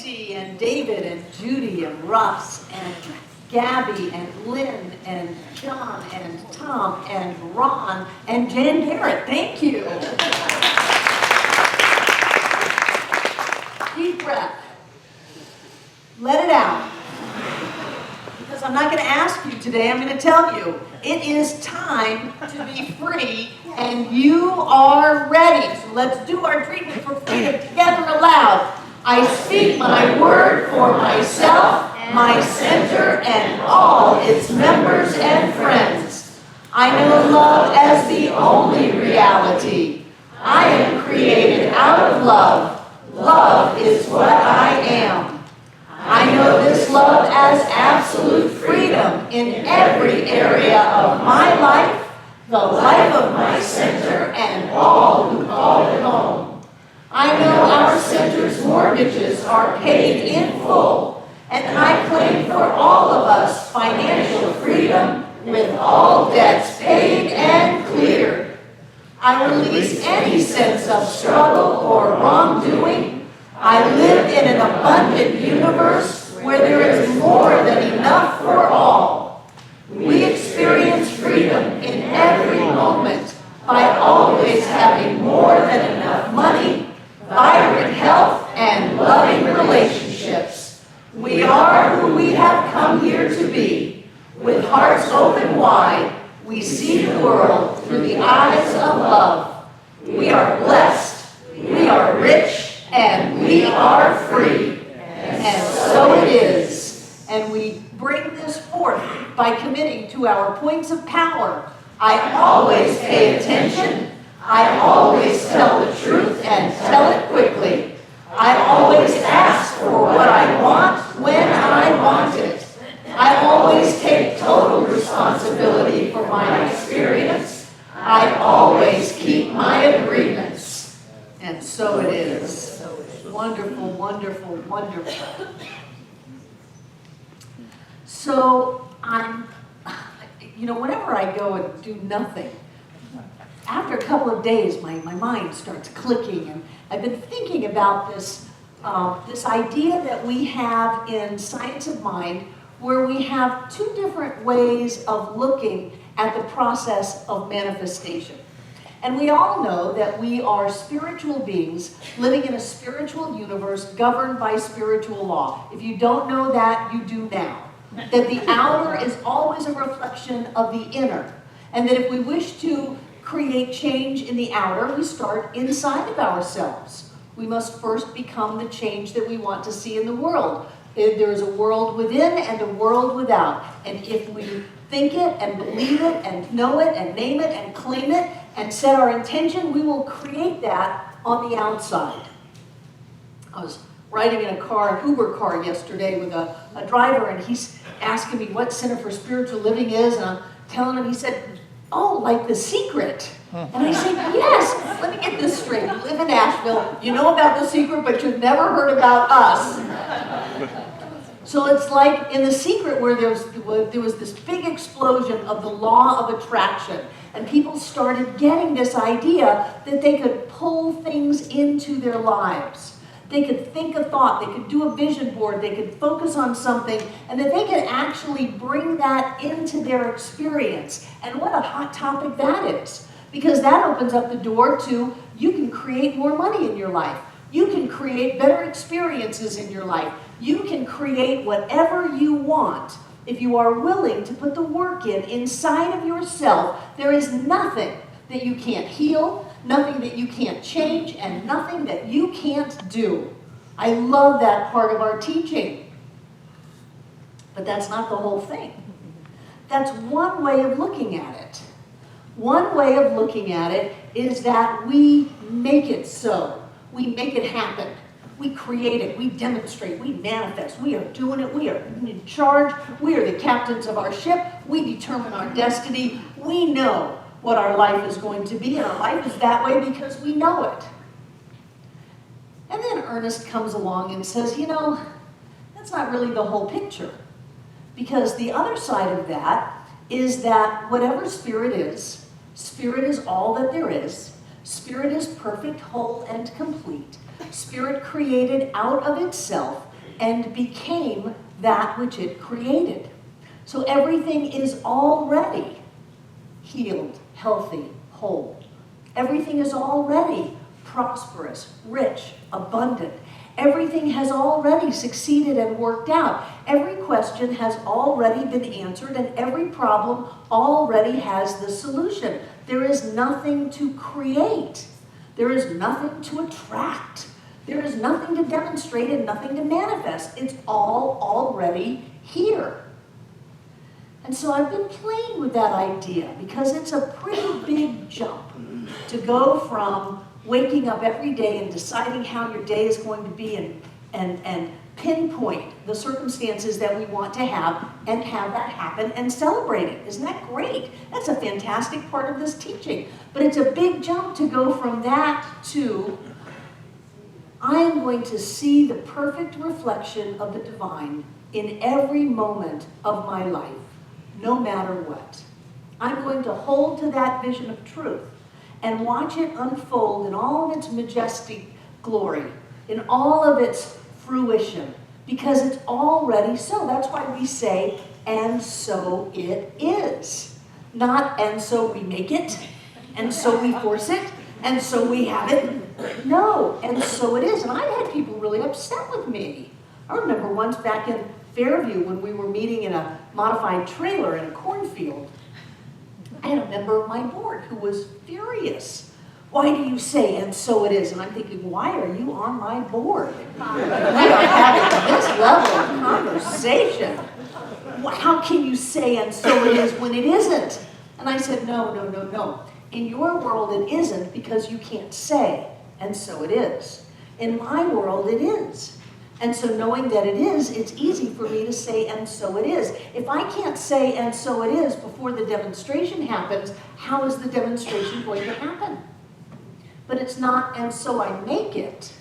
T and David and Judy and Russ and Gabby and Lynn and John and Tom and Ron and Jan Garrett. Thank you. Deep breath. Let it out. Because I'm not going to ask you today, I'm going to tell you. It is time to be free, and you are ready. So let's do our treatment for freedom together aloud. I speak my word for myself, my center, and all its members and friends. I know love as the only reality. I am created out of love. Love is what I am. I know this love as absolute freedom in every area of my life, the life of my center, and all who call it home. I know our center's mortgages are paid in full, and I claim for all of us financial freedom with all debts paid and cleared. I release any sense of struggle or wrongdoing. I live in an abundant universe where there is more than enough for all. We experience freedom in every moment by always having more than enough money, vibrant health, and loving relationships. We are who we have come here to be. With hearts open wide, we see the world through the eyes of love. We are blessed, we are rich, and we are free. And so it is. And we bring this forth by committing to our points of power. I always pay attention. I always tell the truth and tell it quickly. I always ask for what I want when I want it. I always take total responsibility for my experience. I always keep my agreements. And so it is. Wonderful, wonderful, wonderful. So whenever I go and do nothing, after a couple of days, my mind starts clicking, and I've been thinking about this idea that we have in Science of Mind, where we have two different ways of looking at the process of manifestation. And we all know that we are spiritual beings living in a spiritual universe governed by spiritual law. If you don't know that, you do now. That the outer is always a reflection of the inner. And that if we wish to create change in the outer, we start inside of ourselves. We must first become the change that we want to see in the world. There is a world within and a world without. And if we think it and believe it and know it and name it and claim it and set our intention, we will create that on the outside. I was riding in an Uber car yesterday with a driver, and he's asking me what Center for Spiritual Living is, and I'm telling him, he said, oh, like The Secret. And I said, yes, let me get this straight. You live in Asheville, you know about The Secret, but you've never heard about us. So it's like in The Secret, where there was this big explosion of the law of attraction, and people started getting this idea that they could pull things into their lives. They could think a thought, they could do a vision board, they could focus on something, and that they could actually bring that into their experience. And what a hot topic that is, because that opens up the door to, you can create more money in your life. You can create better experiences in your life. You can create whatever you want if you are willing to put the work in inside of yourself. There is nothing that you can't heal, nothing that you can't change, and nothing that you can't do. I love that part of our teaching. But that's not the whole thing. That's one way of looking at it. One way of looking at it is that we make it so. We make it happen. We create it. We demonstrate. We manifest. We are doing it. We are in charge. We are the captains of our ship. We determine our destiny. We know what our life is going to be, and our life is that way because we know it. And then Ernest comes along and says, that's not really the whole picture. Because the other side of that is that whatever spirit is all that there is. Spirit is perfect, whole, and complete. Spirit created out of itself and became that which it created. So everything is already healed, healthy, whole. Everything is already prosperous, rich, abundant. Everything has already succeeded and worked out. Every question has already been answered, and every problem already has the solution. There is nothing to create. There is nothing to attract. There is nothing to demonstrate and nothing to manifest. It's all already here. And so I've been playing with that idea because it's a pretty big jump to go from waking up every day and deciding how your day is going to be and pinpoint the circumstances that we want to have and have that happen and celebrate it. Isn't that great? That's a fantastic part of this teaching. But it's a big jump to go from that to I am going to see the perfect reflection of the divine in every moment of my life, no matter what. I'm going to hold to that vision of truth and watch it unfold in all of its majestic glory, in all of its fruition, because it's already so. That's why we say, and so it is. Not, and so we make it, and so we force it, and so we have it. No, and so it is. And I had people really upset with me. I remember once back in Fairview when we were meeting in a modified trailer in a cornfield, I had a member of my board who was furious. Why do you say, and so it is? And I'm thinking, why are you on my board? We are having this level of conversation. How can you say, and so it is, when it isn't? And I said, no. In your world, it isn't because you can't say, and so it is. In my world, it is. And so knowing that it is, it's easy for me to say, and so it is. If I can't say, and so it is, before the demonstration happens, how is the demonstration going to happen? But it's not, and so I make it.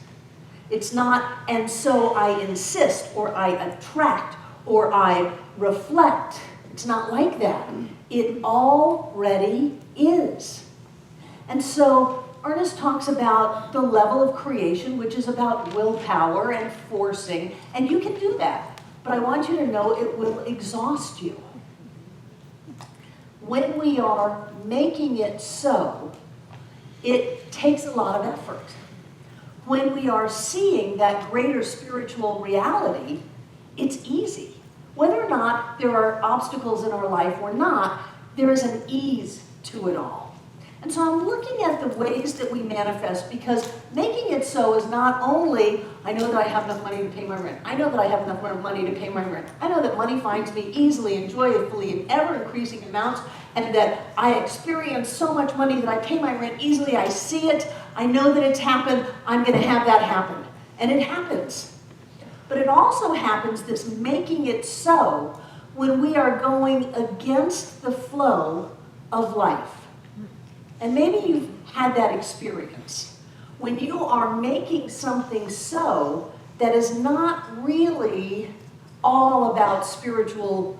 It's not, and so I insist, or I attract, or I reflect. It's not like that. It already is. And so Ernest talks about the level of creation, which is about willpower and forcing, and you can do that. But I want you to know it will exhaust you. When we are making it so, it takes a lot of effort. When we are seeing that greater spiritual reality, it's easy. Whether or not there are obstacles in our life or not, there is an ease to it all. And so I'm looking at the ways that we manifest, because making it so is not only, I know that I have enough money to pay my rent. I know that I have enough money to pay my rent. I know that money finds me easily and joyfully in ever-increasing amounts, and that I experience so much money that I pay my rent easily. I see it. I know that it's happened. I'm going to have that happen. And it happens. But it also happens, this making it so, when we are going against the flow of life. And maybe you've had that experience. When you are making something so that is not really all about spiritual,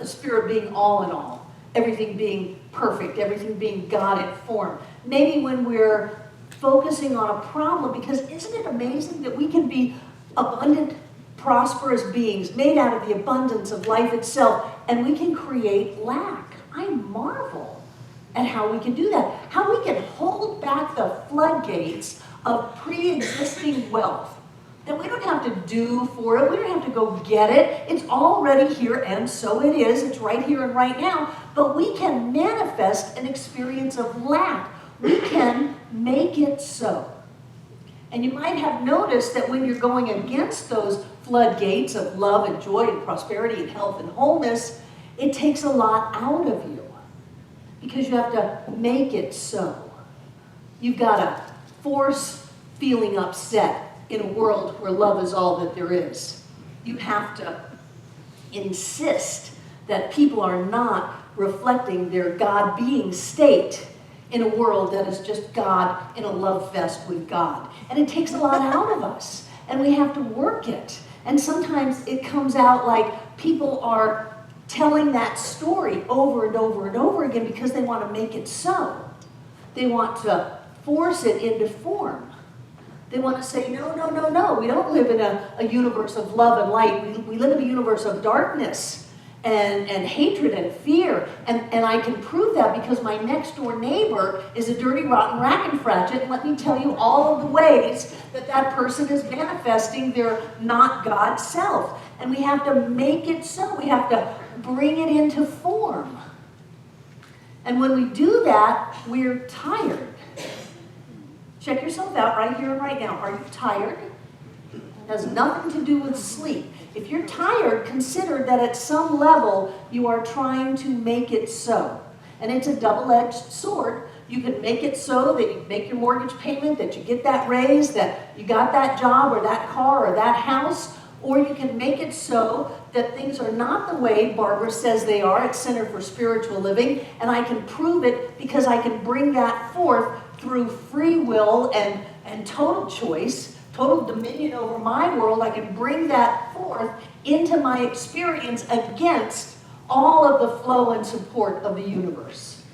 spirit being all in all, everything being perfect, everything being God in form. Maybe when we're focusing on a problem, because isn't it amazing that we can be abundant, prosperous beings made out of the abundance of life itself, and we can create lack. I marvel at how we can do that. How we can hold back the floodgates of pre-existing wealth that we don't have to do for it. We don't have to go get it. It's already here, and so it is. It's right here and right now. But we can manifest an experience of lack. We can make it so. And you might have noticed that when you're going against those floodgates of love and joy and prosperity and health and wholeness, it takes a lot out of you. Because you have to make it so. You've got to force feeling upset in a world where love is all that there is. You have to insist that people are not reflecting their God-being state in a world that is just God in a love fest with God. And it takes a lot out of us. And we have to work it. And sometimes it comes out like people are telling that story over and over and over again because they want to make it so. They want to force it into form. They want to say, no, no, no, no. We don't live in a universe of love and light. We live in a universe of darkness and hatred and fear. And I can prove that because my next door neighbor is a dirty, rotten rack-and-fratchet. And let me tell you all of the ways that that person is manifesting their not God self. And we have to make it so. We have to bring it into form. And when we do that, we're tired. Check yourself out right here and right now. Are you tired? It has nothing to do with sleep. If you're tired, consider that at some level you are trying to make it so. And it's a double-edged sword. You can make it so that you make your mortgage payment, that you get that raise, that you got that job or that car or that house, or you can make it so that things are not the way Barbara says they are at Center for Spiritual Living, and I can prove it because I can bring that forth through free will and total choice, total dominion over my world. I can bring that forth into my experience against all of the flow and support of the universe.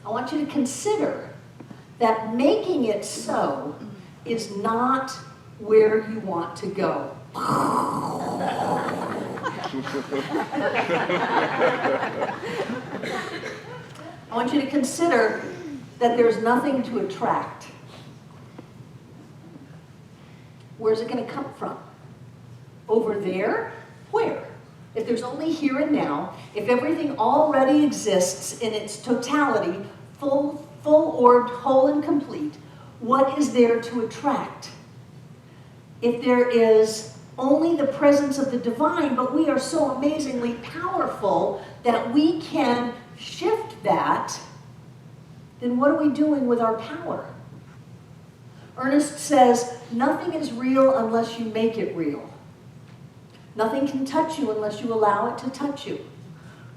I want you to consider that making it so is not where you want to go. I want you to consider that there's nothing to attract. Where's it going to come from? Over there? Where? If there's only here and now, if everything already exists in its totality, full-orbed, whole and complete, what is there to attract? If there is only the presence of the divine, but we are so amazingly powerful that we can shift that, then what are we doing with our power? Ernest says, nothing is real unless you make it real. Nothing can touch you unless you allow it to touch you.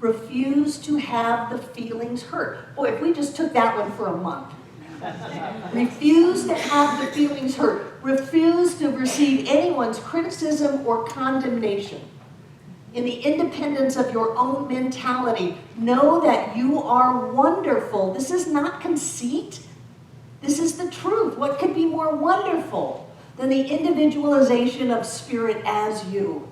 Refuse to have the feelings hurt. Boy, if we just took that one for a month. Refuse to have the feelings hurt. Refuse to receive anyone's criticism or condemnation. In the independence of your own mentality, know that you are wonderful. This is not conceit. This is the truth. What could be more wonderful than the individualization of spirit as you?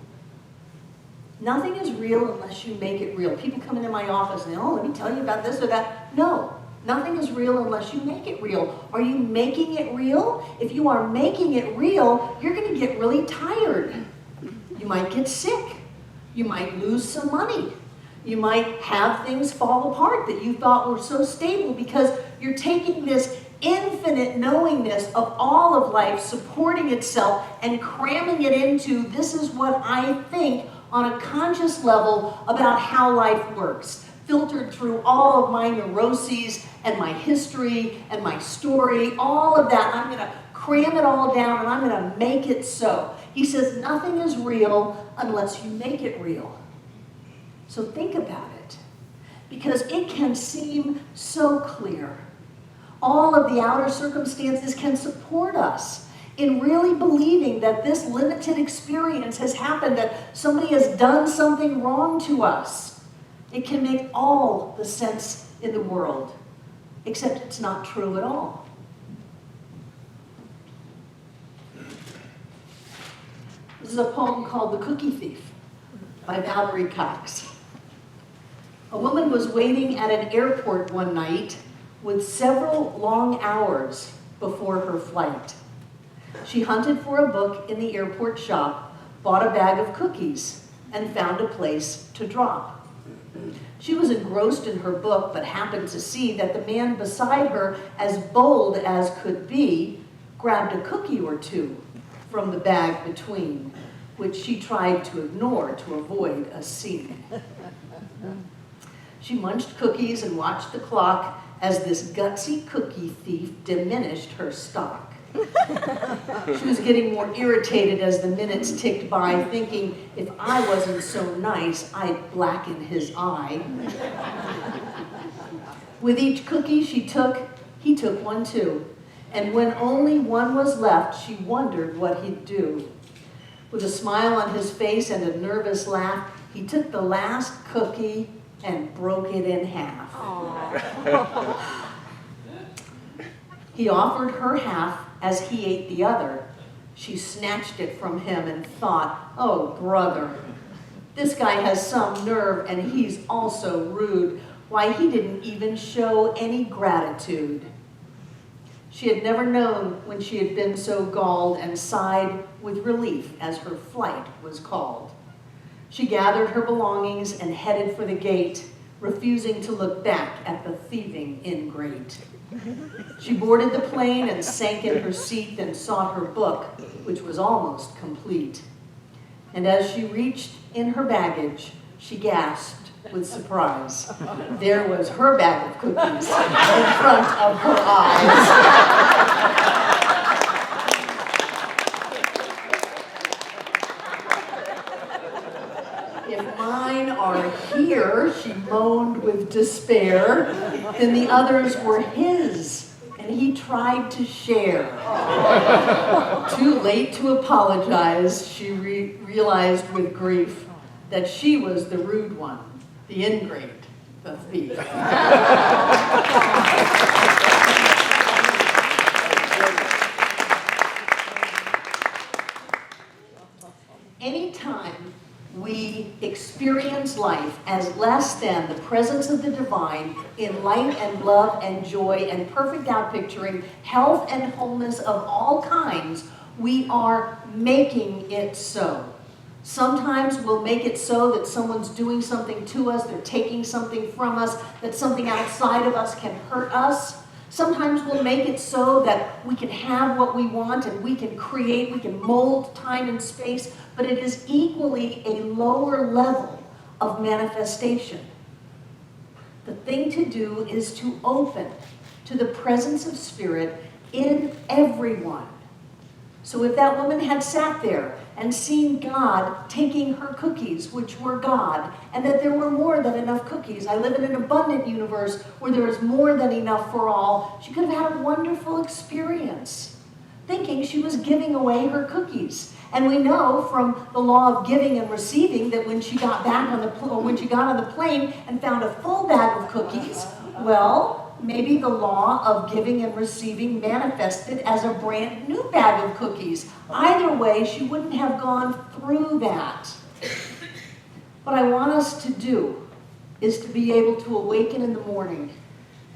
Nothing is real unless you make it real. People come into my office and, oh, let me tell you about this or that. No. Nothing is real unless you make it real. Are you making it real? If you are making it real, you're going to get really tired. You might get sick. You might lose some money. You might have things fall apart that you thought were so stable because you're taking this infinite knowingness of all of life, supporting itself and cramming it into, this is what I think on a conscious level about how life works. Filtered through all of my neuroses and my history and my story, all of that. I'm going to cram it all down and I'm going to make it so. He says nothing is real unless you make it real. So think about it, because it can seem so clear. All of the outer circumstances can support us in really believing that this limited experience has happened, that somebody has done something wrong to us. It can make all the sense in the world, except it's not true at all. This is a poem called The Cookie Thief by Valerie Cox. A woman was waiting at an airport one night with several long hours before her flight. She hunted for a book in the airport shop, bought a bag of cookies, and found a place to drop. She was engrossed in her book, but happened to see that the man beside her, as bold as could be, grabbed a cookie or two from the bag between, which she tried to ignore to avoid a scene. She munched cookies and watched the clock as this gutsy cookie thief diminished her stock. She was getting more irritated as the minutes ticked by, thinking, if I wasn't so nice, I'd blacken his eye. With each cookie he took one too. And when only one was left, she wondered what he'd do. With a smile on his face and a nervous laugh, he took the last cookie and broke it in half. He offered her half as he ate the other. She snatched it from him and thought, "Oh, brother, this guy has some nerve and he's also rude. Why, he didn't even show any gratitude." She had never known when she had been so galled and sighed with relief as her flight was called. She gathered her belongings and headed for the gate, refusing to look back at the thieving ingrate. She boarded the plane and sank in her seat and sought her book, which was almost complete. And as she reached in her baggage, she gasped with surprise. There was her bag of cookies in front of her eyes. "If mine are here," she moaned with despair, "then the others were his, and he tried to share." Too late to apologize, she realized with grief that she was the rude one, the ingrate, the thief. Anytime we experience life as less than the presence of the divine in light and love and joy and perfect outpicturing, health and wholeness of all kinds, we are making it so. Sometimes we'll make it so that someone's doing something to us, they're taking something from us, that something outside of us can hurt us. Sometimes we'll make it so that we can have what we want and we can create, we can mold time and space, but it is equally a lower level of manifestation. The thing to do is to open to the presence of Spirit in everyone. So if that woman had sat there and seen God taking her cookies, which were God, and that there were more than enough cookies. I live in an abundant universe where there is more than enough for all. She could have had a wonderful experience, thinking she was giving away her cookies. And we know from the law of giving and receiving that when she got back on the plane and found a full bag of cookies, well, maybe the law of giving and receiving manifested as a brand new bag of cookies. Either way, she wouldn't have gone through that. What I want us to do is to be able to awaken in the morning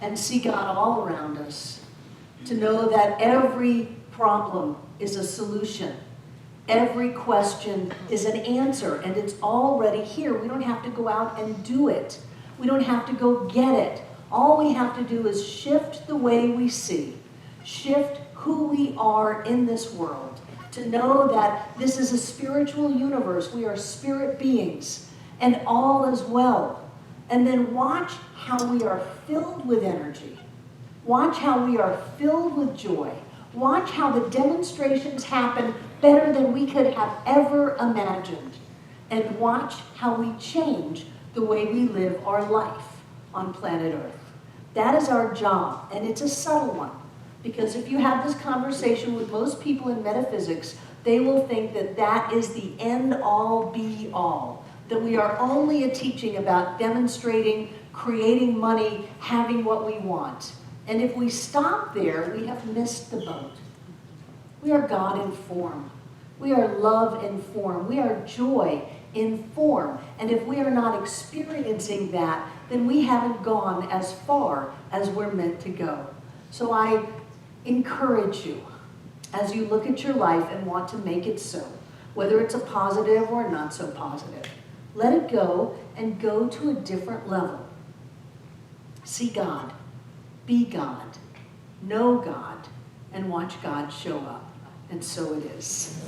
and see God all around us. To know that every problem is a solution. Every question is an answer, and it's already here. We don't have to go out and do it. We don't have to go get it. All we have to do is shift the way we see, shift who we are in this world, to know that this is a spiritual universe. We are spirit beings, and all is well. And then watch how we are filled with energy. Watch how we are filled with joy. Watch how the demonstrations happen better than we could have ever imagined. And watch how we change the way we live our life on planet Earth. That is our job, and it's a subtle one. Because if you have this conversation with most people in metaphysics, they will think that that is the end-all, be-all. That we are only a teaching about demonstrating, creating money, having what we want. And if we stop there, we have missed the boat. We are God in form. We are love in form. We are joy in form. And if we are not experiencing that, then we haven't gone as far as we're meant to go. So I encourage you, as you look at your life and want to make it so, whether it's a positive or not so positive, let it go and go to a different level. See God, be God, know God, and watch God show up. And so it is.